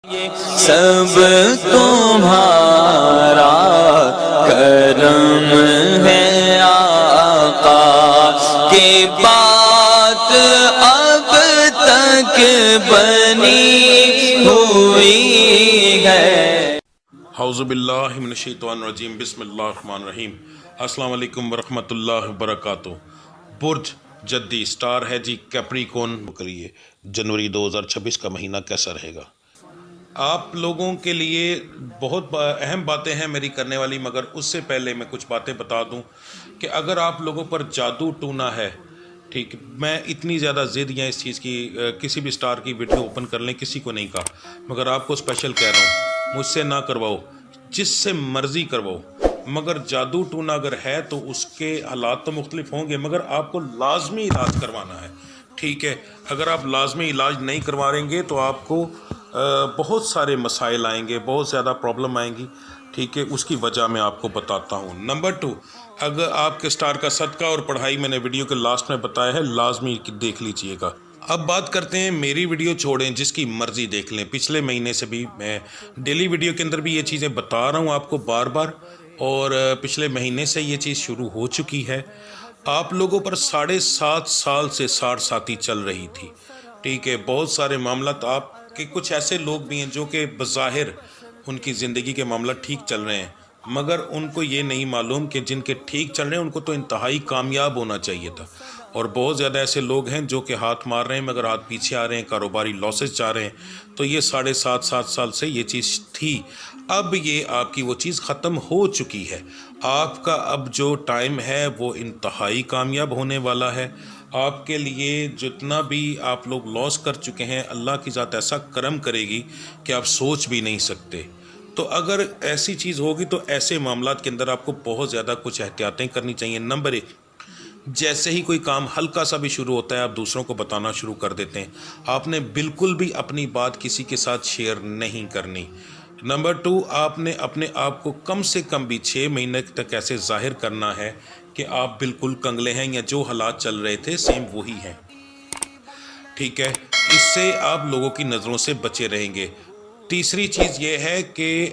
سب تمہارا کرم ہے آقا کی بات اب تک بنی ہوئی ہے۔ اعوذ باللہ من الشیطان الرجیم، بسم اللہ الرحمن الرحیم۔ السلام علیکم ورحمۃ اللہ وبرکاتہ۔ برج جدی سٹار ہے جی کیپریکون کریے جنوری 2026 کا مہینہ کیسا رہے گا؟ آپ لوگوں کے لیے بہت اہم باتیں ہیں میری کرنے والی، مگر اس سے پہلے میں کچھ باتیں بتا دوں کہ اگر آپ لوگوں پر جادو ٹونا ہے، ٹھیک، میں اتنی زیادہ ضد یا اس چیز کی کسی بھی سٹار کی ویڈیو اوپن کر لیں کسی کو نہیں کہا، مگر آپ کو اسپیشل کہہ رہا ہوں، مجھ سے نہ کرواؤ، جس سے مرضی کرواؤ، مگر جادو ٹونا اگر ہے تو اس کے حالات تو مختلف ہوں گے، مگر آپ کو لازمی علاج کروانا ہے، ٹھیک ہے۔ اگر آپ لازمی علاج نہیں کروائیں گے تو آپ کو بہت سارے مسائل آئیں گے، بہت زیادہ پرابلم آئیں گی، ٹھیک ہے۔ اس کی وجہ میں آپ کو بتاتا ہوں۔ نمبر 2، اگر آپ کے سٹار کا صدقہ اور پڑھائی میں نے ویڈیو کے لاسٹ میں بتایا ہے، لازمی دیکھ لیجئے گا۔ اب بات کرتے ہیں، میری ویڈیو چھوڑیں، جس کی مرضی دیکھ لیں۔ پچھلے مہینے سے بھی میں ڈیلی ویڈیو کے اندر بھی یہ چیزیں بتا رہا ہوں آپ کو بار بار، اور پچھلے مہینے سے یہ چیز شروع ہو چکی ہے۔ آپ لوگوں پر 7.5 سال سے ساڑھ ساتھی چل رہی تھی، ٹھیک ہے۔ بہت سارے معاملات، آپ کے کچھ ایسے لوگ بھی ہیں جو کہ بظاہر ان کی زندگی کے معاملات ٹھیک چل رہے ہیں، مگر ان کو یہ نہیں معلوم کہ جن کے ٹھیک چل رہے ہیں ان کو تو انتہائی کامیاب ہونا چاہیے تھا، اور بہت زیادہ ایسے لوگ ہیں جو کہ ہاتھ مار رہے ہیں مگر ہاتھ پیچھے آ رہے ہیں، کاروباری لاسز چاہ رہے ہیں۔ تو یہ 7.5 سال سے یہ چیز تھی، اب یہ آپ کی وہ چیز ختم ہو چکی ہے۔ آپ کا اب جو ٹائم ہے وہ انتہائی کامیاب ہونے والا ہے۔ آپ کے لیے جتنا بھی آپ لوگ لاس کر چکے ہیں، اللہ کی ذات ایسا کرم کرے گی کہ آپ سوچ بھی نہیں سکتے۔ تو اگر ایسی چیز ہوگی تو ایسے معاملات کے اندر آپ کو بہت زیادہ کچھ احتیاطیں کرنی چاہیے۔ نمبر 1، جیسے ہی کوئی کام ہلکا سا بھی شروع ہوتا ہے آپ دوسروں کو بتانا شروع کر دیتے ہیں، آپ نے بالکل بھی اپنی بات کسی کے ساتھ شیئر نہیں کرنی۔ نمبر 2، آپ نے اپنے آپ کو کم سے کم بھی 6 مہینے تک ایسے ظاہر کرنا ہے کہ آپ بالکل کنگلے ہیں، یا جو حالات چل رہے تھے سیم وہی ہیں، ٹھیک ہے۔ اس سے آپ لوگوں کی نظروں سے بچے رہیں گے۔ تیسری چیز یہ ہے کہ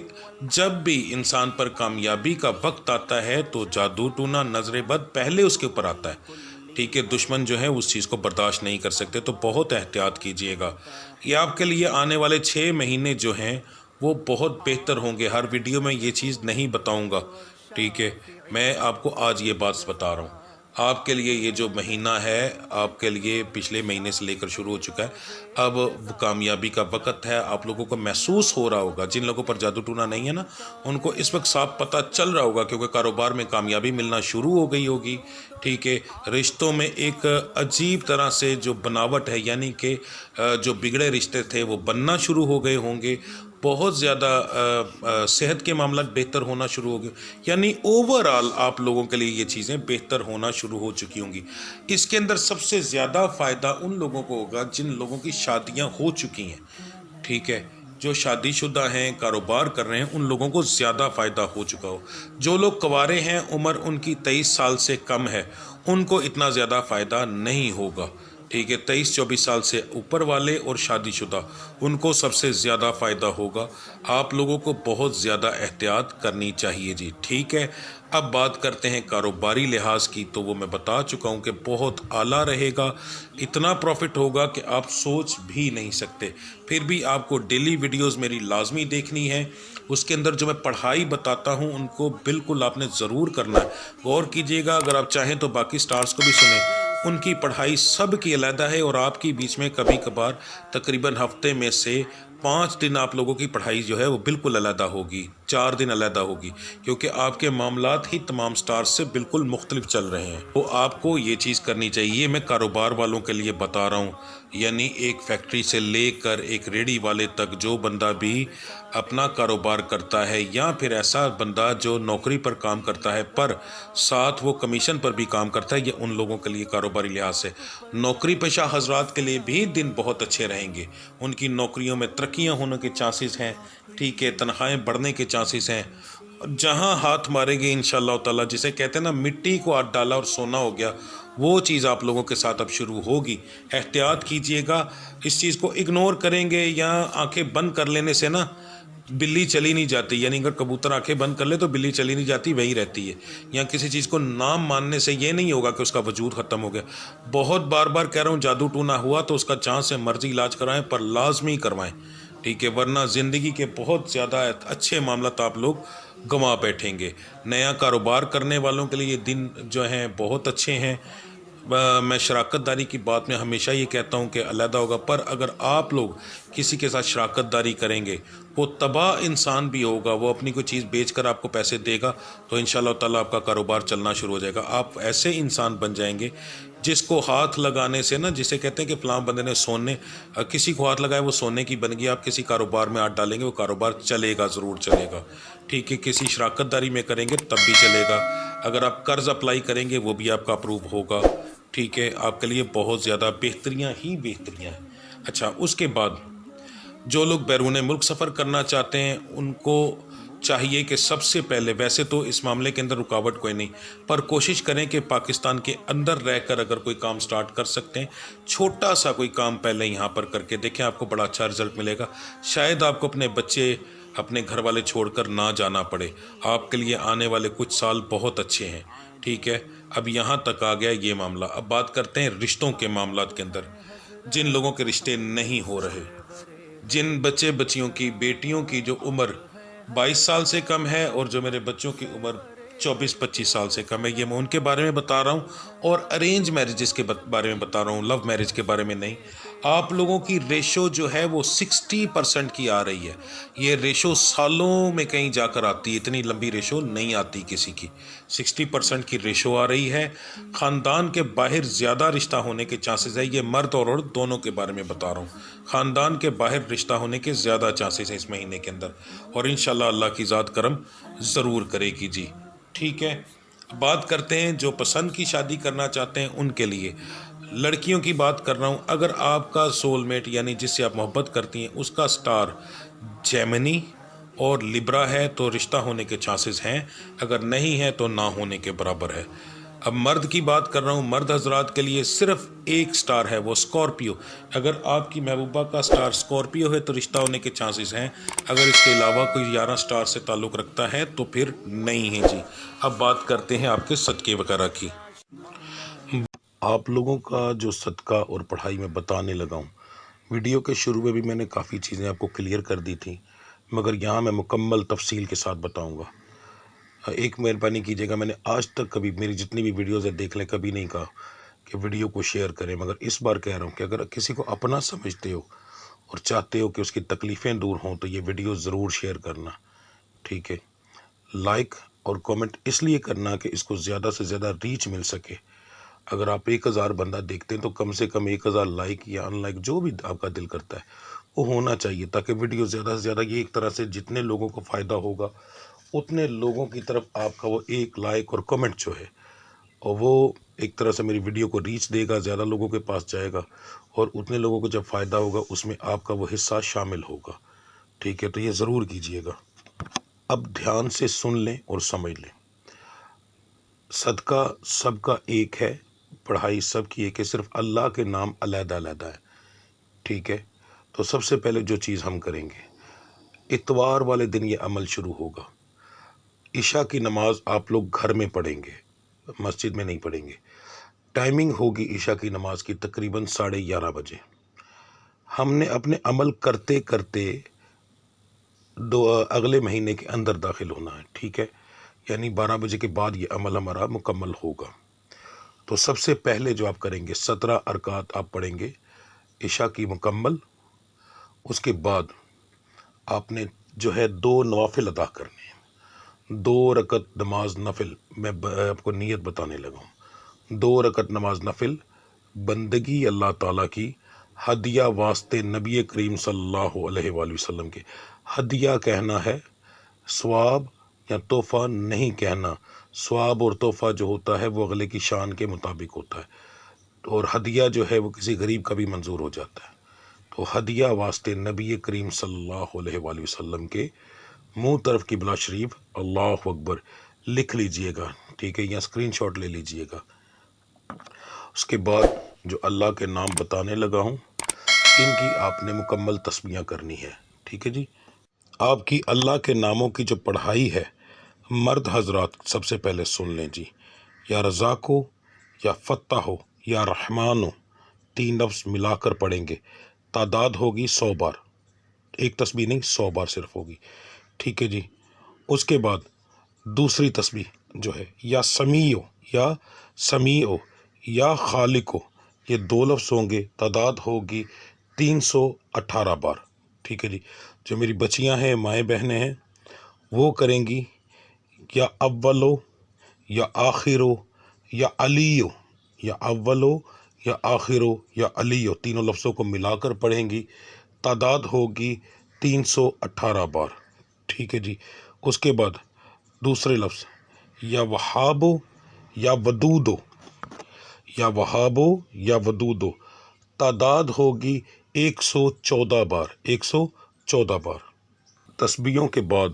جب بھی انسان پر کامیابی کا وقت آتا ہے تو جادو ٹونا، نظر بد پہلے اس کے اوپر آتا ہے، ٹھیک ہے۔ دشمن جو ہے اس چیز کو برداشت نہیں کر سکتے، تو بہت احتیاط کیجئے گا۔ یہ آپ کے لیے آنے والے 6 مہینے جو ہیں وہ بہت بہتر ہوں گے۔ ہر ویڈیو میں یہ چیز نہیں بتاؤں گا، ٹھیک ہے۔ میں آپ کو آج یہ بات بتا رہا ہوں۔ آپ کے لیے یہ جو مہینہ ہے آپ کے لیے پچھلے مہینے سے لے کر شروع ہو چکا ہے، اب کامیابی کا وقت ہے۔ آپ لوگوں کو محسوس ہو رہا ہوگا، جن لوگوں پر جادو ٹونا نہیں ہے نا، ان کو اس وقت صاف پتہ چل رہا ہوگا، کیونکہ کاروبار میں کامیابی ملنا شروع ہو گئی ہوگی، ٹھیک ہے۔ رشتوں میں ایک عجیب طرح سے جو بناوٹ ہے، یعنی کہ جو بگڑے رشتے تھے وہ بننا شروع ہو گئے ہوں گے۔ بہت زیادہ صحت کے معاملات بہتر ہونا شروع ہو گئے، یعنی اوورآل آپ لوگوں کے لیے یہ چیزیں بہتر ہونا شروع ہو چکی ہوں گی۔ اس کے اندر سب سے زیادہ فائدہ ان لوگوں کو ہوگا جن لوگوں کی شادیاں ہو چکی ہیں، ٹھیک ہے۔ جو شادی شدہ ہیں، کاروبار کر رہے ہیں، ان لوگوں کو زیادہ فائدہ ہو چکا ہو۔ جو لوگ کنوارے ہیں، عمر ان کی 23 سال سے کم ہے، ان کو اتنا زیادہ فائدہ نہیں ہوگا، ٹھیک ہے۔ 23-24 سال سے اوپر والے اور شادی شدہ، ان کو سب سے زیادہ فائدہ ہوگا۔ آپ لوگوں کو بہت زیادہ احتیاط کرنی چاہیے جی، ٹھیک ہے۔ اب بات کرتے ہیں کاروباری لحاظ کی، تو وہ میں بتا چکا ہوں کہ بہت اعلیٰ رہے گا، اتنا پروفٹ ہوگا کہ آپ سوچ بھی نہیں سکتے۔ پھر بھی آپ کو ڈیلی ویڈیوز میری لازمی دیکھنی ہے۔ اس کے اندر جو میں پڑھائی بتاتا ہوں ان کو بالکل آپ نے ضرور کرنا ہے، غور کیجئے گا۔ اگر آپ چاہیں تو باقی سٹارز کو بھی سنیں، ان کی پڑھائی سب کی علیحدہ ہے، اور آپ کی بیچ میں کبھی کبھار تقریباً ہفتے میں سے 5 دن آپ لوگوں کی پڑھائی جو ہے وہ بالکل علیحدہ ہوگی، 4 دن علیحدہ ہوگی، کیونکہ آپ کے معاملات ہی تمام سٹارز سے بالکل مختلف چل رہے ہیں۔ تو آپ کو یہ چیز کرنی چاہیے۔ میں کاروبار والوں کے لیے بتا رہا ہوں، یعنی ایک فیکٹری سے لے کر ایک ریڑھی والے تک، جو بندہ بھی اپنا کاروبار کرتا ہے، یا پھر ایسا بندہ جو نوکری پر کام کرتا ہے پر ساتھ وہ کمیشن پر بھی کام کرتا ہے، یہ ان لوگوں کے لیے کاروباری لحاظ سے۔ نوکری پیشہ حضرات کے لیے بھی دن بہت اچھے رہیں گے، ان کی نوکریوں میں ترقیاں ہونے کے چانسز ہیں، ٹھیک ہے، تنخواہیں بڑھنے کے چانسز ہیں۔ جہاں ہاتھ مارے گے انشاءاللہ تعالیٰ، جسے کہتے ہیں نا مٹی کو ہاتھ ڈالا اور سونا ہو گیا، وہ چیز آپ لوگوں کے ساتھ اب شروع ہوگی. احتیاط کیجئے گا. اس چیز کو اگنور کریں گے یا آنکھیں بند کر لینے سے نا بلی چلی نہیں جاتی. یعنی اگر کبوتر آنکھیں بند کر لے تو بلی چلی نہیں جاتی, وہی رہتی ہے. یا کسی چیز کو نام ماننے سے یہ نہیں ہوگا کہ اس کا وجود ختم ہو گیا. بہت بار بار کہہ رہا ہوں, جادو ٹونا ہوا تو اس کا چانس ہے مرضی علاج کروائیں, پر لازمی کروائیں, ٹھیک ہے, ورنہ زندگی کے بہت زیادہ اچھے معاملات آپ لوگ گنوا بیٹھیں گے. نیا کاروبار کرنے والوں کے لیے یہ دن جو ہیں بہت اچھے ہیں. میں شراکت داری کی بات میں ہمیشہ یہ کہتا ہوں کہ علیحدہ ہوگا, پر اگر آپ لوگ کسی کے ساتھ شراکت داری کریں گے, وہ تباہ انسان بھی ہوگا, وہ اپنی کوئی چیز بیچ کر آپ کو پیسے دے گا تو انشاءاللہ تعالیٰ آپ کا کاروبار چلنا شروع ہو جائے گا. آپ ایسے انسان بن جائیں گے جس کو ہاتھ لگانے سے نا, جسے کہتے ہیں کہ فلاں بندے نے سونے, کسی کو ہاتھ لگایا وہ سونے کی بن گئی. آپ کسی کاروبار میں ہاتھ ڈالیں گے وہ کاروبار چلے گا, ضرور چلے گا, ٹھیک ہے. کسی شراکت داری میں کریں گے تب بھی چلے گا. اگر آپ قرض اپلائی کریں گے وہ بھی آپ کا اپروو ہوگا, ٹھیک ہے. آپ کے لیے بہت زیادہ بہتریاں ہی بہتریاں ہیں. اچھا, اس کے بعد جو لوگ بیرون ملک سفر کرنا چاہتے ہیں ان کو چاہیے کہ سب سے پہلے, ویسے تو اس معاملے کے اندر رکاوٹ کوئی نہیں, پر کوشش کریں کہ پاکستان کے اندر رہ کر اگر کوئی کام سٹارٹ کر سکتے ہیں, چھوٹا سا کوئی کام پہلے یہاں پر کر کے دیکھیں, آپ کو بڑا اچھا رزلٹ ملے گا. شاید آپ کو اپنے بچے اپنے گھر والے چھوڑ کر نہ جانا پڑے. آپ کے لیے آنے والے کچھ سال بہت اچھے ہیں, ٹھیک ہے. اب یہاں تک آ گیا یہ معاملہ. اب بات کرتے ہیں رشتوں کے معاملات کے اندر. جن لوگوں کے رشتے نہیں ہو رہے, جن بچے بچیوں کی, بیٹیوں کی جو عمر 22 سال سے کم ہے اور جو میرے بچوں کی عمر 24-25 سال سے کم ہے, یہ میں ان کے بارے میں بتا رہا ہوں, اور ارینج میرجز کے بارے میں بتا رہا ہوں, لو میرج کے بارے میں نہیں. آپ لوگوں کی ریشو جو ہے وہ 60% کی آ رہی ہے. یہ ریشو سالوں میں کہیں جا کر آتی ہے, اتنی لمبی ریشو نہیں آتی کسی کی. 60% کی ریشو آ رہی ہے. خاندان کے باہر زیادہ رشتہ ہونے کے چانسز ہے. یہ مرد اور عورت دونوں کے بارے میں بتا رہا ہوں. خاندان کے باہر رشتہ ہونے کے زیادہ چانسز ہیں اس مہینے کے اندر, اور انشاءاللہ اللہ کی ذات کرم ضرور کرے گی جی, ٹھیک ہے. بات کرتے ہیں جو پسند کی شادی کرنا چاہتے ہیں ان کے لیے. لڑکیوں کی بات کر رہا ہوں. اگر آپ کا سول میٹ یعنی جس سے آپ محبت کرتی ہیں اس کا سٹار جیمنی اور لبرا ہے تو رشتہ ہونے کے چانسز ہیں, اگر نہیں ہے تو نہ ہونے کے برابر ہے. اب مرد کی بات کر رہا ہوں. مرد حضرات کے لیے صرف ایک سٹار ہے, وہ اسکارپیو. اگر آپ کی محبوبہ کا سٹار اسکارپیو ہے تو رشتہ ہونے کے چانسز ہیں. اگر اس کے علاوہ کوئی 11 سٹار سے تعلق رکھتا ہے تو پھر نہیں ہے جی. اب بات کرتے ہیں آپ کے صدقے وغیرہ کی. آپ لوگوں کا جو صدقہ اور پڑھائی میں بتانے لگا ہوں, ویڈیو کے شروع میں بھی میں نے کافی چیزیں آپ کو کلیئر کر دی تھیں, مگر یہاں میں مکمل تفصیل کے ساتھ بتاؤں گا. ایک مہربانی کیجیے گا, میں نے آج تک کبھی میری جتنی بھی ویڈیوز ہیں دیکھ لیں, کبھی نہیں کہا کہ ویڈیو کو شیئر کریں, مگر اس بار کہہ رہا ہوں کہ اگر کسی کو اپنا سمجھتے ہو اور چاہتے ہو کہ اس کی تکلیفیں دور ہوں تو یہ ویڈیو ضرور شیئر کرنا, ٹھیک ہے. لائک اور کومنٹ اس لیے کرنا کہ اس کو زیادہ سے زیادہ ریچ مل سکے. اگر آپ 1000 بندہ دیکھتے ہیں تو کم سے کم 1000 لائک یا ان لائک جو بھی آپ کا دل کرتا ہے وہ ہونا چاہیے, تاکہ ویڈیو زیادہ سے زیادہ, یہ ایک طرح سے جتنے لوگوں کو فائدہ ہوگا اتنے لوگوں کی طرف آپ کا وہ ایک لائک اور کمنٹ جو ہے, اور وہ ایک طرح سے میری ویڈیو کو ریچ دے گا, زیادہ لوگوں کے پاس جائے گا, اور اتنے لوگوں کو جب فائدہ ہوگا اس میں آپ کا وہ حصہ شامل ہوگا, ٹھیک ہے. تو یہ ضرور کیجئے گا. اب دھیان سے سن لیں اور سمجھ لیں. صدقہ سب کا ایک ہے, پڑھائی سب کی ایک ہے, صرف اللہ کے نام علیحدہ علیحدہ ہے, ٹھیک ہے. تو سب سے پہلے جو چیز ہم کریں گے, اتوار والے دن یہ عمل شروع ہوگا. عشاء کی نماز آپ لوگ گھر میں پڑھیں گے, مسجد میں نہیں پڑھیں گے. ٹائمنگ ہوگی عشاء کی نماز کی تقریباً 11:30 بجے. ہم نے اپنے عمل کرتے کرتے اگلے مہینے کے اندر داخل ہونا ہے, ٹھیک ہے. یعنی 12 بجے کے بعد یہ عمل ہمارا مکمل ہوگا. تو سب سے پہلے جو آپ کریں گے 17 رکعات آپ پڑھیں گے عشاء کی مکمل. اس کے بعد آپ نے جو ہے 2 نوافل ادا کرنے ہیں. 2 رکعت نماز نفل, میں آپ کو نیت بتانے لگا ہوں. 2 رکعت نماز نفل بندگی اللہ تعالیٰ کی, ہدیہ واسطے نبی کریم صلی اللہ علیہ وآلہ وسلم کے. ہدیہ کہنا ہے, ثواب یا تحفہ نہیں کہنا. ثواب اور تحفہ جو ہوتا ہے وہ اگلے کی شان کے مطابق ہوتا ہے, اور ہدیہ جو ہے وہ کسی غریب کا بھی منظور ہو جاتا ہے. تو ہدیہ واسطے نبی کریم صلی اللہ علیہ وآلہ وسلم کے منہ طرف قبلہ شریف اللہ اکبر لکھ لیجئے گا, ٹھیک ہے, یا اسکرین شاٹ لے لیجئے گا. اس کے بعد جو اللہ کے نام بتانے لگا ہوں ان کی آپ نے مکمل تسمیہ کرنی ہے، ٹھیک ہے جی۔ آپ کی اللہ کے ناموں کی جو پڑھائی ہے مرد حضرات سب سے پہلے سن لیں جی، یا رزاق ہو یا فتح ہو یا رحمان ہو، 3 لفظ ملا کر پڑھیں گے، تعداد ہوگی 100 بار، ایک تسبیح نہیں 100 بار صرف ہوگی، ٹھیک ہے جی۔ اس کے بعد دوسری تسبیح جو ہے یا سمیع یا سمیع یا خالق ہو، یہ 2 لفظ ہوں گے، تعداد ہوگی 318 بار، ٹھیک ہے جی۔ جو میری بچیاں ہیں، مائیں بہنیں ہیں، وہ کریں گی یا اول ہو یا آخر ہو یا علی ہو، یا اول ہو یا آخر ہو یا علی ہو، تینوں لفظوں کو ملا کر پڑھیں گی، تعداد ہوگی 318 بار، ٹھیک ہے جی۔ اس کے بعد دوسرے لفظ یا وہاب ہو یا ودود ہو، یا وہاب ہو یا ودود ہو، تعداد ہوگی 114 بار، 114 بار۔ تسبیحوں کے بعد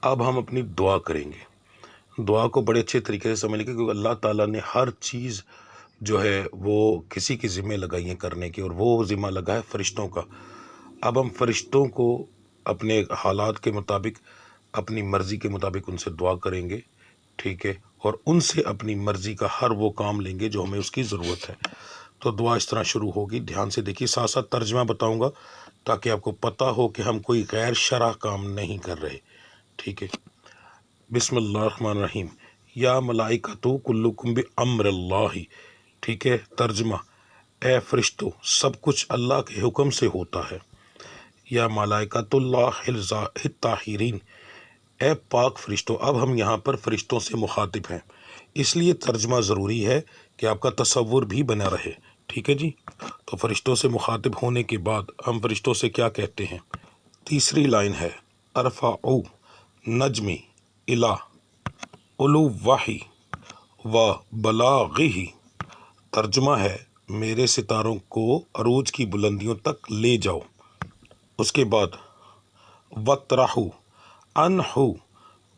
اب ہم اپنی دعا کریں گے۔ دعا کو بڑے اچھے طریقے سے سمجھ لیں گے، کیونکہ اللہ تعالیٰ نے ہر چیز جو ہے وہ کسی کے ذمہ لگائی ہے کرنے کی، اور وہ ذمہ لگا ہے فرشتوں کا۔ اب ہم فرشتوں کو اپنے حالات کے مطابق، اپنی مرضی کے مطابق ان سے دعا کریں گے، ٹھیک ہے، اور ان سے اپنی مرضی کا ہر وہ کام لیں گے جو ہمیں اس کی ضرورت ہے۔ تو دعا اس طرح شروع ہوگی، دھیان سے دیکھیے، ساتھ ساتھ ترجمہ بتاؤں گا تاکہ آپ کو پتہ ہو کہ ہم کوئی غیر شرع کام نہیں کر رہے، ٹھیک ہے۔ بسم اللہ الرحمن الرحیم، یا ملائکۃ کلکم بامر اللہ، ٹھیک ہے۔ ترجمہ، اے فرشتو سب کچھ اللہ کے حکم سے ہوتا ہے۔ یا ملائکۃ اللہ الطاہرین، اے پاک فرشتوں۔ اب ہم یہاں پر فرشتوں سے مخاطب ہیں، اس لیے ترجمہ ضروری ہے کہ آپ کا تصور بھی بنا رہے، ٹھیک ہے جی۔ تو فرشتوں سے مخاطب ہونے کے بعد ہم فرشتوں سے کیا کہتے ہیں؟ تیسری لائن ہے ارفعوا نجمی الی علوہ و بلاغہ، ترجمہ ہے میرے ستاروں کو عروج کی بلندیوں تک لے جاؤ۔ اس کے بعد وَطْرَحُ عَنْہُ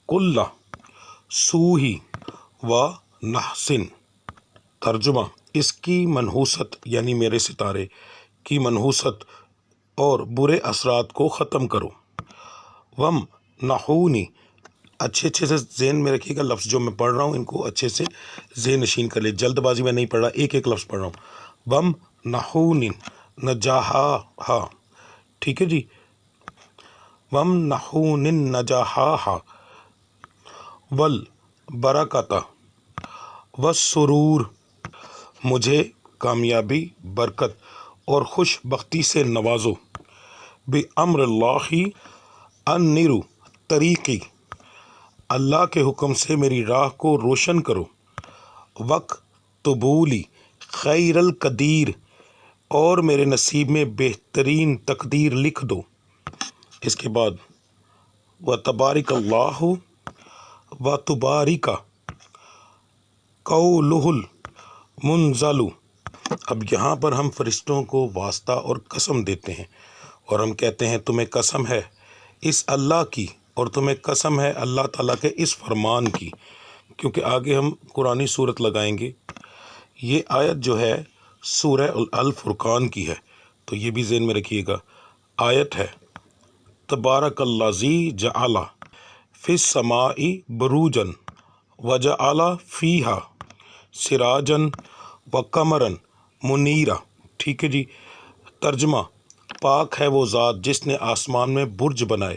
کُلَّ سُوءٍ وَنَحْسٍ، ترجمہ اس کی منحوست یعنی میرے ستارے کی منحوست اور برے اثرات کو ختم کرو۔ وَمْنَحُونِی، اچھے سے ذہن میں رکھیے گا، لفظ جو میں پڑھ رہا ہوں ان کو اچھے سے ذہن نشین کر لے، جلد بازی میں نہیں پڑھ رہا، ایک ایک لفظ پڑھ رہا ہوں۔ وَمْنَحُونِی نَجَاحَہَا، ٹھیک ہے جی۔ وَمْنَحُونِ النَّجَاحَہَا وَالْبَرَکَتَ وَالسُّرُورَ، مجھے کامیابی، برکت اور خوش بختی سے نوازو۔ بِأَمْرِ اللَّهِ أَنِّرُ طریقی، اللہ کے حکم سے میری راہ کو روشن کرو۔ وَاکْتُبُوا لِی خَیْرَ الْقَدِیر، اور میرے نصیب میں بہترین تقدیر لکھ دو۔ اس کے بعد وَتَبَارَکَ اللَّهُ وَتُبَارِکَ قَوْلُهُ الْمُنزَلُ، اب یہاں پر ہم فرشتوں کو واسطہ اور قسم دیتے ہیں، اور ہم کہتے ہیں تمہیں قسم ہے اس اللہ کی، اور تمہیں قسم ہے اللہ تعالیٰ کے اس فرمان کی، کیونکہ آگے ہم قرآنی صورت لگائیں گے۔ یہ آیت جو ہے سورہ الفرقان کی ہے، تو یہ بھی ذہن میں رکھیے گا۔ آیت ہے تبارک الذی جعل فی السماء بروجا وجعل فیہا سراجا وقمرا منیرا، ٹھیک ہے جی۔ ترجمہ، پاک ہے وہ ذات جس نے آسمان میں برج بنائے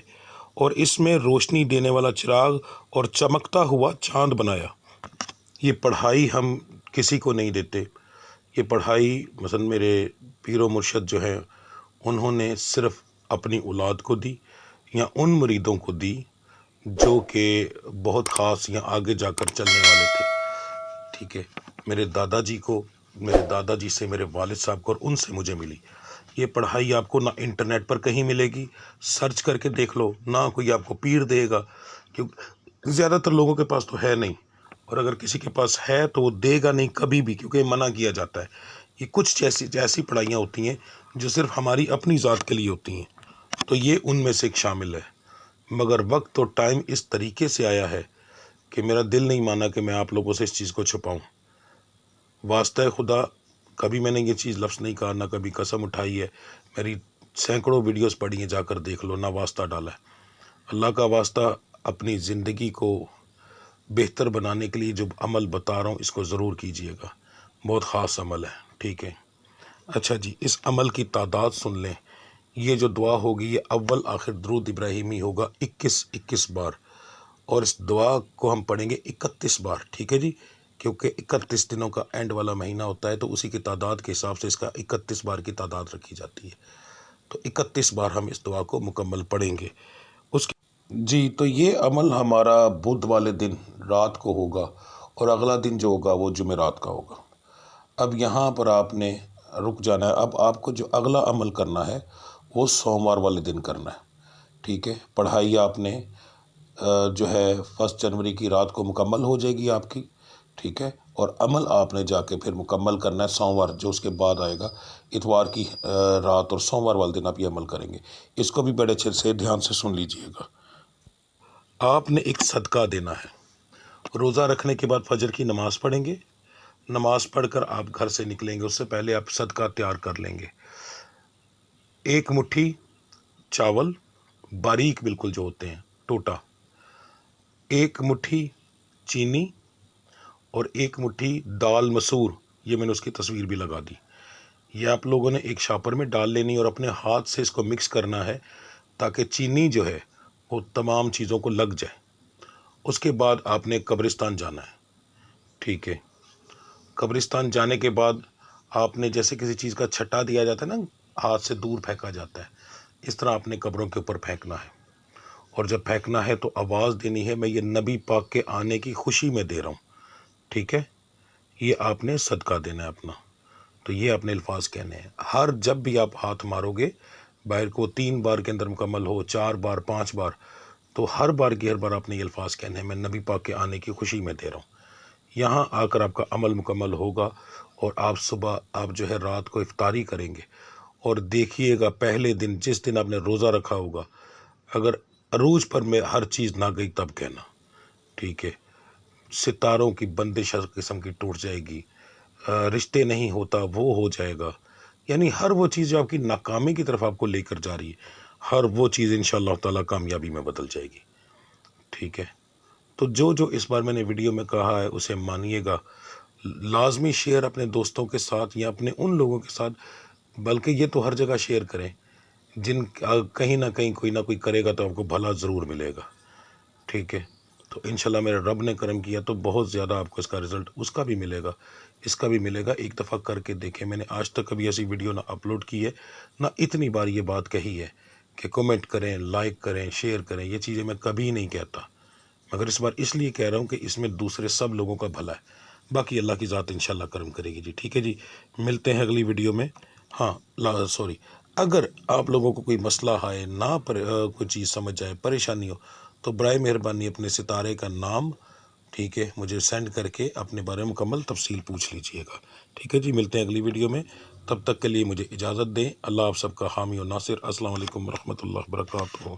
اور اس میں روشنی دینے والا چراغ اور چمکتا ہوا چاند بنایا۔ یہ پڑھائی ہم کسی کو نہیں دیتے، یہ پڑھائی مثلا میرے پیر و مرشد جو ہیں انہوں نے صرف اپنی اولاد کو دی، یا ان مریدوں کو دی جو کہ بہت خاص یا آگے جا کر چلنے والے تھے، ٹھیک ہے۔ میرے دادا جی کو، میرے دادا جی سے میرے والد صاحب کو، اور ان سے مجھے ملی۔ یہ پڑھائی آپ کو نہ انٹرنیٹ پر کہیں ملے گی، سرچ کر کے دیکھ لو، نہ کوئی آپ کو پیر دے گا، کیونکہ زیادہ تر لوگوں کے پاس تو ہے نہیں، اور اگر کسی کے پاس ہے تو وہ دے گا نہیں کبھی بھی، کیونکہ منع کیا جاتا ہے۔ یہ کچھ ایسی پڑھائیاں ہوتی ہیں جو صرف ہماری اپنی ذات کے لیے ہوتی ہیں، تو یہ ان میں سے ایک شامل ہے۔ مگر وقت اور ٹائم اس طریقے سے آیا ہے کہ میرا دل نہیں مانا کہ میں آپ لوگوں سے اس چیز کو چھپاؤں۔ واسطہ خدا کبھی میں نے یہ چیز لفظ نہیں کہا، نہ کبھی قسم اٹھائی ہے، میری سینکڑوں ویڈیوز پڑھی ہیں، جا کر دیکھ لو، نہ واسطہ ڈالا ہے۔ اللہ کا واسطہ اپنی زندگی کو بہتر بنانے کے لیے جو عمل بتا رہا ہوں اس کو ضرور کیجئے گا، بہت خاص عمل ہے، ٹھیک ہے۔ اچھا جی، اس عمل کی تعداد سن لیں۔ یہ جو دعا ہوگی یہ اول آخر درود ابراہیمی ہوگا 21 بار، اور اس دعا کو ہم پڑھیں گے 31 بار، ٹھیک ہے جی، کیونکہ 31 دنوں کا اینڈ والا مہینہ ہوتا ہے تو اسی کی تعداد کے حساب سے اس کا 31 بار کی تعداد رکھی جاتی ہے، تو 31 بار ہم اس دعا کو مکمل پڑھیں گے۔ اس جی، تو یہ عمل ہمارا بدھ والے دن رات کو ہوگا، اور اگلا دن جو ہوگا وہ جمعرات کا ہوگا۔ اب یہاں پر آپ نے رک جانا ہے۔ اب آپ کو جو اگلا عمل کرنا ہے وہ سوموار والے دن کرنا ہے، ٹھیک ہے۔ پڑھائی آپ نے جو ہے 1 جنوری کی رات کو مکمل ہو جائے گی آپ کی، ٹھیک ہے، اور عمل آپ نے جا کے پھر مکمل کرنا ہے سوموار جو اس کے بعد آئے گا، اتوار کی رات اور سوموار والے دن آپ یہ عمل کریں گے۔ اس کو بھی بڑے اچھے سے دھیان سے سن لیجئے گا۔ آپ نے ایک صدقہ دینا ہے۔ روزہ رکھنے کے بعد فجر کی نماز پڑھیں گے، نماز پڑھ کر آپ گھر سے نکلیں گے، اس سے پہلے آپ صدقہ تیار کر لیں گے۔ 1 مٹھی چاول باریک بالکل جو ہوتے ہیں ٹوٹا، 1 مٹھی چینی، اور 1 مٹھی دال مسور، یہ میں نے اس کی تصویر بھی لگا دی۔ یہ آپ لوگوں نے ایک شاپر میں ڈال لینی اور اپنے ہاتھ سے اس کو مکس کرنا ہے تاکہ چینی جو ہے وہ تمام چیزوں کو لگ جائے۔ اس کے بعد آپ نے قبرستان جانا ہے، ٹھیک ہے۔ قبرستان جانے کے بعد آپ نے جیسے کسی چیز کا چھٹا دیا جاتا ہے نا، ہاتھ سے دور پھینکا جاتا ہے، اس طرح اپنے قبروں کے اوپر پھینکنا ہے، اور جب پھینکنا ہے تو آواز دینی ہے، میں یہ نبی پاک کے آنے کی خوشی میں دے رہا ہوں، ٹھیک ہے۔ یہ آپ نے صدقہ دینا ہے اپنا، تو یہ اپنے الفاظ کہنے ہیں۔ ہر جب بھی آپ ہاتھ مارو گے باہر کو 3 بار کے اندر مکمل ہو، 4 بار، 5 بار، تو ہر بار آپ نے یہ الفاظ کہنے ہیں، میں نبی پاک کے آنے کی خوشی میں دے رہا ہوں۔ یہاں آ کر آپ کا عمل مکمل ہوگا، اور آپ صبح آپ جو ہے رات کو افطاری کریں گے، اور دیکھیے گا پہلے دن جس دن آپ نے روزہ رکھا ہوگا اگر عروج پر میں ہر چیز نہ گئی تب کہنا، ٹھیک ہے۔ ستاروں کی بندش ہر قسم کی ٹوٹ جائے گی، رشتے نہیں ہوتا وہ ہو جائے گا، یعنی ہر وہ چیز جو آپ کی ناکامی کی طرف آپ کو لے کر جا رہی ہے، ہر وہ چیز انشاءاللہ تعالی کامیابی میں بدل جائے گی، ٹھیک ہے۔ تو جو اس بار میں نے ویڈیو میں کہا ہے اسے مانیے گا، لازمی شیئر اپنے دوستوں کے ساتھ یا اپنے ان لوگوں کے ساتھ، بلکہ یہ تو ہر جگہ شیئر کریں جن کہیں نہ کہیں کوئی نہ کوئی کرے گا تو آپ کو بھلا ضرور ملے گا، ٹھیک ہے۔ تو انشاءاللہ میرے رب نے کرم کیا تو بہت زیادہ آپ کو اس کا رزلٹ اس کا بھی ملے گا، اس کا بھی ملے گا۔ ایک دفعہ کر کے دیکھیں، میں نے آج تک کبھی ایسی ویڈیو نہ اپلوڈ کی ہے، نہ اتنی بار یہ بات کہی ہے کہ کمنٹ کریں، لائک کریں، شیئر کریں، یہ چیزیں میں کبھی نہیں کہتا، مگر اس بار اس لیے کہہ رہا ہوں کہ اس میں دوسرے سب لوگوں کا بھلا ہے، باقی اللہ کی ذات انشاءاللہ کرم کرے گی جی، ٹھیک ہے جی۔ ملتے ہیں اگلی ویڈیو میں۔ ہاں سوری، اگر آپ لوگوں کو کوئی مسئلہ آئے، نہ کوئی چیز سمجھ جائے، پریشانی ہو، تو برائے مہربانی اپنے ستارے کا نام، ٹھیک ہے، مجھے سینڈ کر کے اپنے بارے میں مکمل تفصیل پوچھ لیجئے گا، ٹھیک ہے جی۔ ملتے ہیں اگلی ویڈیو میں، تب تک کے لیے مجھے اجازت دیں۔ اللہ آپ سب کا حامی و ناصر۔ السلام علیکم ورحمۃ اللہ وبرکاتہ۔